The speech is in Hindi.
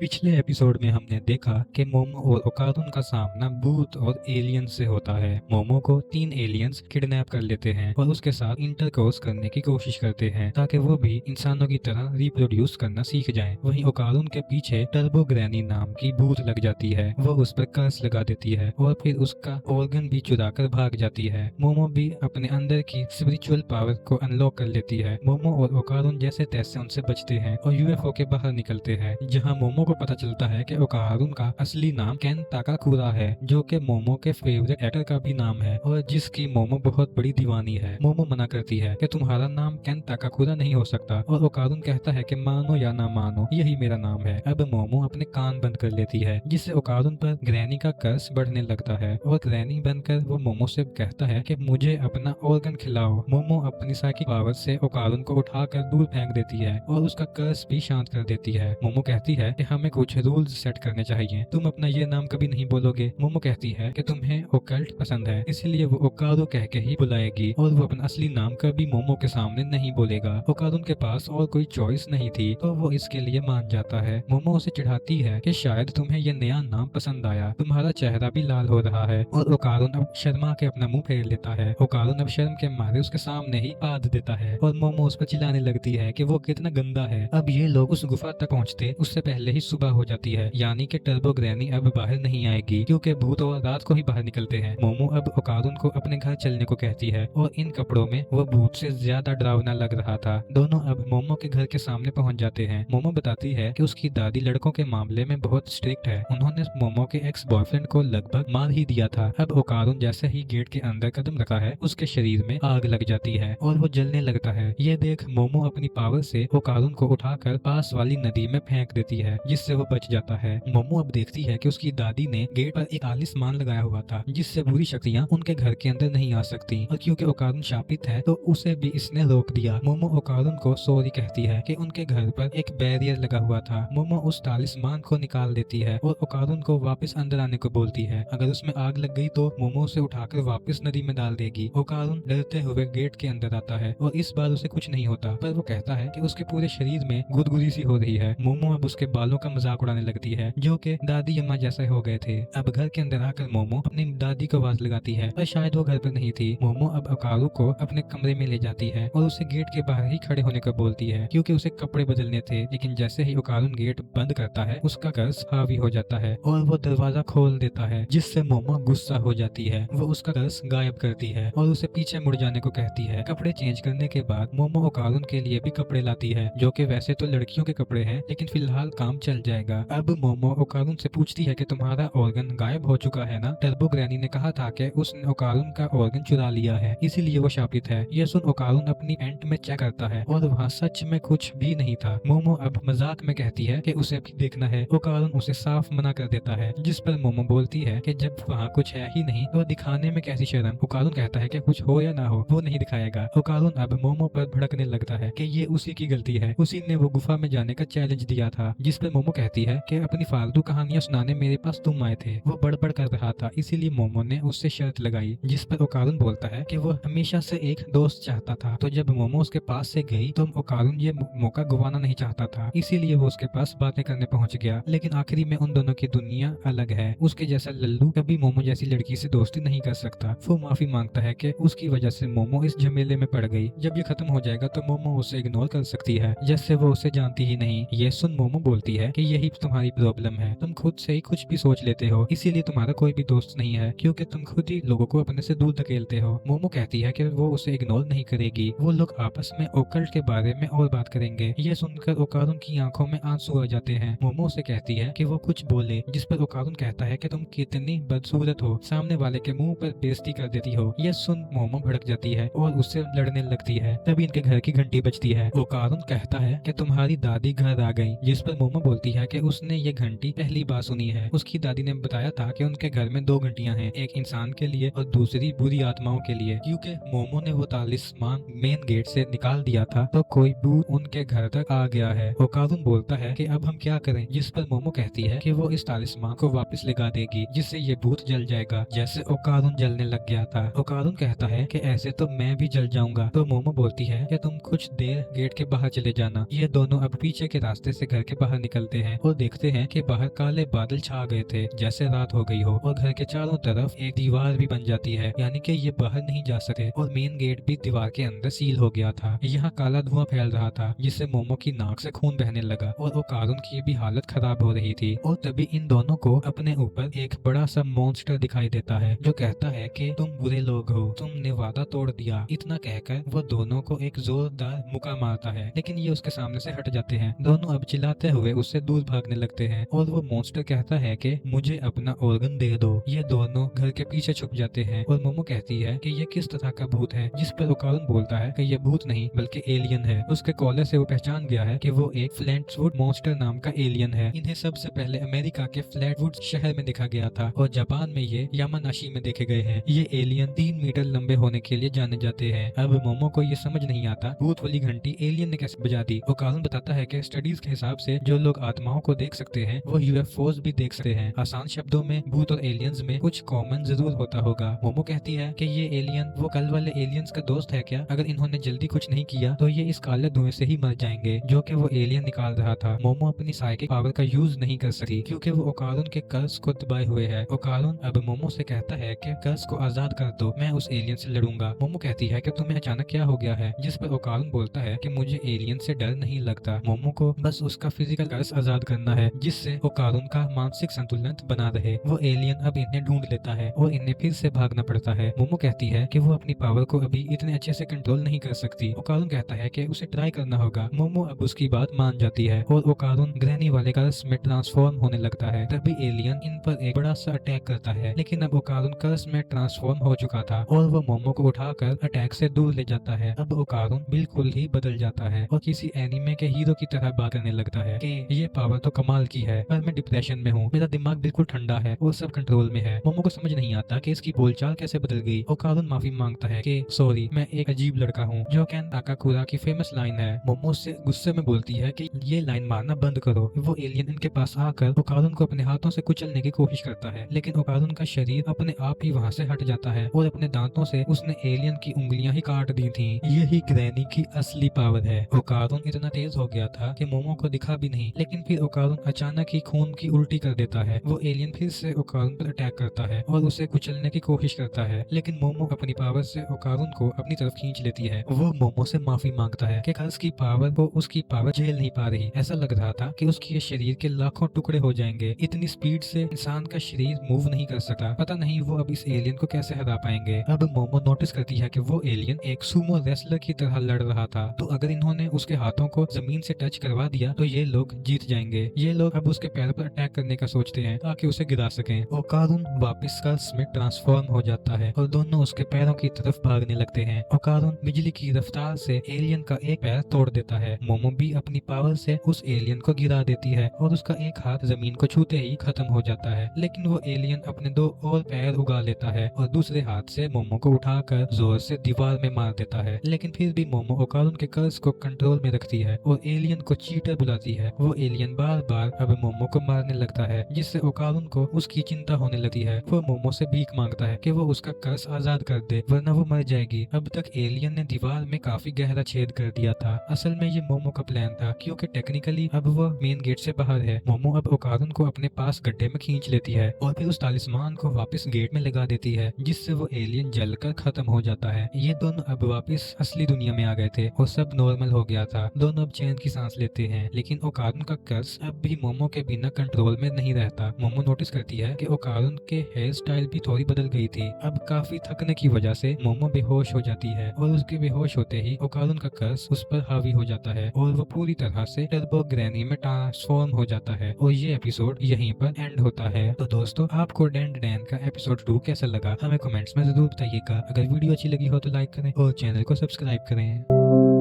पिछले एपिसोड में हमने देखा कि मोमो और ओकारुन का सामना भूत और एलियंस से होता है। मोमो को 3 एलियंस किडनैप कर लेते हैं और उसके साथ इंटरकोर्स करने की कोशिश करते हैं ताकि वो भी इंसानों की तरह रिप्रोड्यूस करना सीख जाएं। वहीं ओकारुन के पीछे टर्बो ग्रैनी नाम की भूत लग जाती है। वो उस पर कर्स लगा देती है और फिर उसका ऑर्गन भी चुरा कर भाग जाती है। मोमो भी अपने अंदर की स्पिरिचुअल पावर को अनलॉक कर लेती है। मोमो और ओकारुन जैसे तैसे उनसे बचते हैं और यूएफओ के बाहर निकलते हैं, जहां मोमो को पता चलता है कि ओकारुन का असली नाम केन ताकाकुरा है, जो कि मोमो के फेवरेट एक्टर का भी नाम है और जिसकी मोमो बहुत बड़ी दीवानी है। मोमो मना करती है कि तुम्हारा नाम केन ताकाकुरा नहीं हो सकता और ओकारुन कहता है कि मानो या ना मानो यही मेरा नाम है। अब मोमो अपने कान बंद कर लेती है, जिससे ओकारुन पर ग्रैनी का कर्स बढ़ने लगता है और ग्रैनी बनकर वो मोमो से कहता है कि मुझे अपना ऑर्गन खिलाओ। मोमो अपनी साइकिक पावर से ओकारुन को उठाकर दूर फेंक देती है और उसका कर्स भी शांत कर देती है। मोमो कहती है कि हमें कुछ रूल्स सेट करने चाहिए, तुम अपना ये नाम कभी नहीं बोलोगे। मोमो कहती है कि तुम्हें ओकल्ट पसंद है, इसलिए वो ओकारो कह के ही बुलाएगी और वो अपना असली नाम कभी मोमो के सामने नहीं बोलेगा। ओकारुन के पास और कोई चॉइस नहीं थी तो वो इसके लिए मान जाता है। मोमो उसे चिढ़ाती है कि शायद तुम्हें ये नया नाम पसंद आया, तुम्हारा चेहरा भी लाल हो रहा है, और ओकारुन अब शर्मा के अपना मुंह फेर लेता है। ओकारुन अब शर्म के मारे उसके सामने ही पाद देता है और मोमो उस पर चिल्लाने लगती है कि वो कितना गंदा है। अब ये लोग उस गुफा तक पहुंचते उससे पहले ही सुबह हो जाती है, यानी कि टर्बो ग्रैनी अब बाहर नहीं आएगी क्योंकि भूत और रात को ही बाहर निकलते हैं। मोमो अब ओकारुन को अपने घर चलने को कहती है और इन कपड़ों में वो भूत से ज्यादा डरावना लग रहा था। दोनों अब मोमो के घर के सामने पहुंच जाते हैं। मोमो बताती है कि उसकी दादी लड़कों के मामले में बहुत स्ट्रिक्ट है, उन्होंने मोमो के एक्स बॉयफ्रेंड को लगभग मार ही दिया था। अब ओकारुन जैसे ही गेट के अंदर कदम रखा है उसके शरीर में आग लग जाती है और वो जलने लगता है। ये देख मोमो अपनी पावर से ओकारुन को उठाकर पास वाली नदी में फेंक देती है, जिससे वो बच जाता है। मोमो अब देखती है कि उसकी दादी ने गेट पर एक तालिस्मान लगाया हुआ था, जिससे बुरी शक्तियां उनके घर के अंदर नहीं आ सकती, और क्योंकि ओकारुन शापित है तो उसे भी इसने रोक दिया। मोमो ओकारुन को सॉरी कहती है कि उनके घर पर एक बैरियर लगा हुआ था। मोमो उस तालिस्मान को निकाल देती है और ओकारुन को वापस अंदर आने को बोलती है। अगर उसमें आग लग गई तो मोमो उसे उठाकर वापस नदी में डाल देगी। ओकारुन डरते हुए गेट के अंदर आता है और इस बार उसे कुछ नहीं होता, पर वो कहता है कि उसके पूरे शरीर में गुदगुदी सी हो रही है। मोमो अब उसके बालों का मजाक उड़ाने लगती है, जो कि दादी अम्मा जैसे हो गए थे। अब घर के अंदर आकर मोमो अपनी दादी को आवाज लगाती है, पर शायद वो घर पर नहीं थी। मोमो अब ओकारू को अपने कमरे में ले जाती है और उसे गेट के बाहर ही खड़े होने को बोलती है, क्योंकि उसे कपड़े बदलने थे। लेकिन जैसे ही ओकारुन गेट बंद करता है उसका कर्स हावी हो जाता है और वो दरवाजा खोल देता है, जिससे मोमो गुस्सा हो जाती है। वो उसका कर्स गायब करती है और उसे पीछे मुड़ जाने को कहती है। कपड़े चेंज करने के बाद मोमो ओकारुन के लिए भी कपड़े लाती है, जो कि वैसे तो लड़कियों के कपड़े हैं, लेकिन फिलहाल काम चल जाएगा। अब मोमो ओकारुन से पूछती है कि तुम्हारा ऑर्गन गायब हो चुका है ना? टर्बो ग्रैनी ने कहा था कि उसने ओकारुन का ऑर्गन चुरा लिया है, इसीलिए वो शापित है। यह सुन ओकारुन अपनी पैंट में चेक करता है और वहाँ सच में कुछ भी नहीं था। मोमो अब मजाक में कहती है कि उसे भी देखना है। ओकारुन उसे साफ मना कर देता है, जिस पर मोमो बोलती है कि जब वहाँ कुछ है ही नहीं तो दिखाने में कैसी शर्म। ओकारुन कहता है कि कुछ हो या ना हो वो नहीं दिखाएगा। ओकारुन अब मोमो पर भड़कने लगता है कि ये उसी की गलती है, उसी ने वो गुफा में जाने का चैलेंज दिया था। जिस पर मोमो कहती है कि अपनी फालतू कहानियां सुनाने मेरे पास तुम आए थे, वो बड़बड़ कर रहा था, इसीलिए मोमो ने उससे शर्त लगाई। जिस पर ओकारुन बोलता है कि वो हमेशा से एक दोस्त चाहता था, तो जब मोमो उसके पास से गई तो ओकारुन ये मौका गवाना नहीं चाहता था, इसीलिए वो उसके पास बातें करने पहुंच गया। लेकिन आखिरी में उन दोनों की दुनिया अलग है। उसके जैसा लल्लू कभी मोमो जैसी लड़की से दोस्ती नहीं कर सकता। वो माफी मांगता है कि उसकी वजह से मोमो इस झमेले में पड़ गई। जब ये खत्म हो जाएगा तो मोमो उसे इग्नोर कर सकती है, जैसे वो उसे जानती ही नहीं। ये सुन मोमो बोलती है कि यही तुम्हारी प्रॉब्लम है, तुम खुद से ही कुछ भी सोच लेते हो, इसीलिए तुम्हारा कोई भी दोस्त नहीं है, क्योंकि तुम खुद ही लोगों को अपने से दूर धकेलते हो। मोमो कहती है कि वो उसे इग्नोर नहीं करेगी, वो लोग आपस में ओकल्ट के बारे में और बात करेंगे। ये सुनकर ओकारुन की आंखों में आंसू आ जाते हैं। मोमो से कहती है कि वो कुछ बोले, जिस पर ओकारुन कहता है कि तुम कितनी बदसूरत हो, सामने वाले के मुंह पर बेइज्जती कर देती हो। ये सुन मोमो भड़क जाती है और उससे लड़ने लगती है। तभी इनके घर की घंटी बजती है। ओकारुन कहता है कि तुम्हारी दादी घर आ गई, जिस पर मोमो बोलती है कि उसने ये घंटी पहली बार सुनी है। उसकी दादी ने बताया था कि उनके घर में 2 घंटियां हैं, एक इंसान के लिए और दूसरी बुरी आत्माओं के लिए। क्योंकि मोमो ने वो तालिस्मान मेन गेट से निकाल दिया था तो कोई भूत उनके घर तक आ गया है। ओकारुन बोलता है कि अब हम क्या करें, जिस पर मोमो कहती है कि वो इस तालिस्मान को वापस लगा देगी, जिससे ये भूत जल जाएगा, जैसे ओकारुन जलने लग गया था। ओकारुन कहता है कि ऐसे तो मैं भी जल जाऊंगा। तो मोमो बोलती है कि तुम कुछ देर गेट के बाहर चले जाना। ये दोनों अब पीछे के रास्ते से घर के बाहर निकलते निकलते हैं और देखते हैं कि बाहर काले बादल छा गए थे जैसे रात हो गई हो, और घर के चारों तरफ एक दीवार भी बन जाती है, यानी कि ये बाहर नहीं जा सके, और मेन गेट भी दीवार के अंदर सील हो गया था। यहाँ काला धुआं फैल रहा था जिससे मोमो की नाक से खून बहने लगा और ओकारुन की भी हालत खराब हो रही थी। और तभी इन दोनों को अपने ऊपर एक बड़ा सा मॉन्स्टर दिखाई देता है जो कहता है कि तुम बुरे लोग हो, तुमने वादा तोड़ दिया। इतना कहकर वो दोनों को एक जोरदार मुक्का मारता है, लेकिन ये उसके सामने से हट जाते हैं। दोनों अब चिल्लाते हुए उससे दूर भागने लगते हैं और वो मॉन्स्टर कहता है कि मुझे अपना ऑर्गन दे दो। ये दोनों घर के पीछे छुप जाते हैं और मोमो कहती है कि ये किस तरह का भूत है, जिस पर ओकारुन बोलता है कि ये भूत नहीं बल्कि एलियन है। उसके कॉलर से वो पहचान गया है कि वो एक फ्लैटवुड मॉन्स्टर नाम का एलियन है। इन्हें सबसे पहले अमेरिका के फ्लैटवुड शहर में देखा गया था और जापान में ये यामानाशी में देखे गए हैं। ये एलियन 3 मीटर लंबे होने के लिए जाने जाते हैं। अब मोमो को ये समझ नहीं आता भूत वाली घंटी एलियन ने कैसे बजा दी। ओकारुन बताता है कि स्टडीज के हिसाब से जो लोग आत्माओं को देख सकते हैं वो यूएफओज भी देख सकते हैं। आसान शब्दों में भूत और एलियंस में कुछ कॉमन जरूर होता होगा। मोमो कहती है कि ये एलियन वो कल वाले एलियंस का दोस्त है क्या? अगर इन्होंने जल्दी कुछ नहीं किया तो ये इस काले धुएं से ही मर जाएंगे जो कि वो एलियन निकाल रहा था। मोमो अपनी साइकिक पावर का यूज नहीं कर सकी क्योंकि वो ओकारुन के कर्ज को दबाए हुए है। ओकारुन अब मोमो से कहता है कि कर्ज को आजाद कर दो, मैं उस एलियन से लड़ूंगा। मोमो कहती है कि तुम्हें अचानक क्या हो गया है, जिस पर ओकारुन बोलता है कि मुझे एलियन से डर नहीं लगता। मोमो को बस उसका फिजिकल कर्ज आजाद करना है जिससे ओकारुन का मानसिक संतुलन बना रहे। वो एलियन अब इन्हें ढूंढ लेता है और इन्हें फिर से भागना पड़ता है। मोमो कहती है कि वो अपनी पावर को अभी इतने अच्छे से कंट्रोल नहीं कर सकती। ओकारुन कहता है कि उसे ट्राई करना होगा। मोमो अब उसकी बात मान जाती है और ओकारुन ग्रैनी वाले कर्स में ट्रांसफॉर्म होने लगता है। तभी एलियन इन पर एक बड़ा सा अटैक करता है, लेकिन अब ओकारुन कर्स में ट्रांसफॉर्म हो चुका था और वो मोमो को उठाकर अटैक से दूर ले जाता है। अब ओकारुन बिल्कुल ही बदल जाता है और किसी एनिमे के हीरो की तरह बात करने लगता है कि ये पावर तो कमाल की है पर मैं डिप्रेशन में हूँ, मेरा दिमाग बिल्कुल ठंडा है और सब कंट्रोल में है। मोमो को समझ नहीं आता कि इसकी बोलचाल कैसे बदल गई। ओकारुन माफी मांगता है कि सॉरी मैं एक अजीब लड़का हूँ, जो कैन ताकाकुरा की फेमस लाइन है। मोमो उससे गुस्से में बोलती है कि ये लाइन मारना बंद करो। वो एलियन इनके पास आकर ओकारुन को अपने हाथों से कुचलने की कोशिश करता है, लेकिन ओकारुन का शरीर अपने आप ही वहाँ से हट जाता है और अपने दांतों से उसने एलियन की उंगलियां ही काट दी थी। यही ग्रैनी की असली पावर है। ओकारुन इतना तेज हो गया था कि मोमो को दिखा भी नहीं, लेकिन फिर ओकारुन अचानक ही खून की उल्टी कर देता है। वो एलियन फिर से ओकारुन पर अटैक करता है और उसे कुचलने की कोशिश करता है, लेकिन मोमो अपनी पावर से ओकारुन को अपनी तरफ खींच लेती है। वो मोमो से माफी मांगता है कि कर्ज की पावर वो उसकी पावर झेल नहीं पा रही। ऐसा लग रहा था कि उसके शरीर के लाखों टुकड़े हो जाएंगे। इतनी स्पीड से इंसान का शरीर मूव नहीं कर सकता। पता नहीं वो अब इस एलियन को कैसे हरा पाएंगे। अब मोमो नोटिस करती है कि वो एलियन एक सुमो रेसलर की तरह लड़ रहा था, तो अगर इन्होंने उसके हाथों को जमीन से टच करवा दिया तो ये लोग जीत जाएंगे। ये लोग अब उसके पैर पर अटैक करने का सोचते हैं ताकि उसे गिरा सकें। ओकारुन वापस कर्स में ट्रांसफॉर्म हो जाता है और दोनों उसके पैरों की तरफ भागने लगते हैं। ओकारुन बिजली की रफ्तार से एलियन का एक पैर तोड़ देता है। मोमो भी अपनी पावर से उस एलियन को गिरा देती है और उसका एक हाथ जमीन को छूते ही खत्म हो जाता है, लेकिन वो एलियन अपने 2 और पैर उगा लेता है और दूसरे हाथ से मोमो को उठाकर जोर से दीवार में मार देता है। लेकिन फिर भी मोमो ओकारुन के कर्ज को कंट्रोल में रखती है और एलियन को चीटर बुलाती है। वो एलियन बार बार अब मोमो को मारने लगता है, जिससे ओकारुन को उसकी चिंता होने लगती है। वो मोमो से भीख मांगता है कि वो उसका कर्ज आजाद कर दे वरना वो मर जाएगी। अब तक एलियन ने दीवार में काफी गहरा छेद कर दिया था। असल में ये मोमो का प्लान था क्योंकि टेक्निकली अब वो मेन गेट से बाहर है। मोमो अब ओकारुन को अपने पास गड्ढे में खींच लेती है और फिर उस तालिस्मान को वापस गेट में लगा देती है, जिससे वो एलियन जलकर खत्म हो जाता है। ये दोनों अब वापस असली दुनिया में आ गए थे और सब नॉर्मल हो गया था। दोनों अब चैन की सांस लेते हैं, लेकिन ओकारुन का कर्ज अब भी मोमो के बिना कंट्रोल में नहीं रहता। मोमो नोटिस करती है कि ओकारुन के हेयर स्टाइल भी थोड़ी बदल गई थी। अब काफी थकने की वजह से मोमो बेहोश हो जाती है और उसके बेहोश होते ही ओकारुन का कर्ज उस पर हावी हो जाता है और वो पूरी तरह से टर्बो ग्रैनी में ट्रांसफॉर्म हो जाता है और ये एपिसोड यहीं पर एंड होता है। तो दोस्तों आपको डैन डैन का एपिसोड 2 कैसा लगा हमें कमेंट्स में जरूर बताइएगा। अगर वीडियो अच्छी लगी हो तो लाइक करें और चैनल को सब्सक्राइब करें।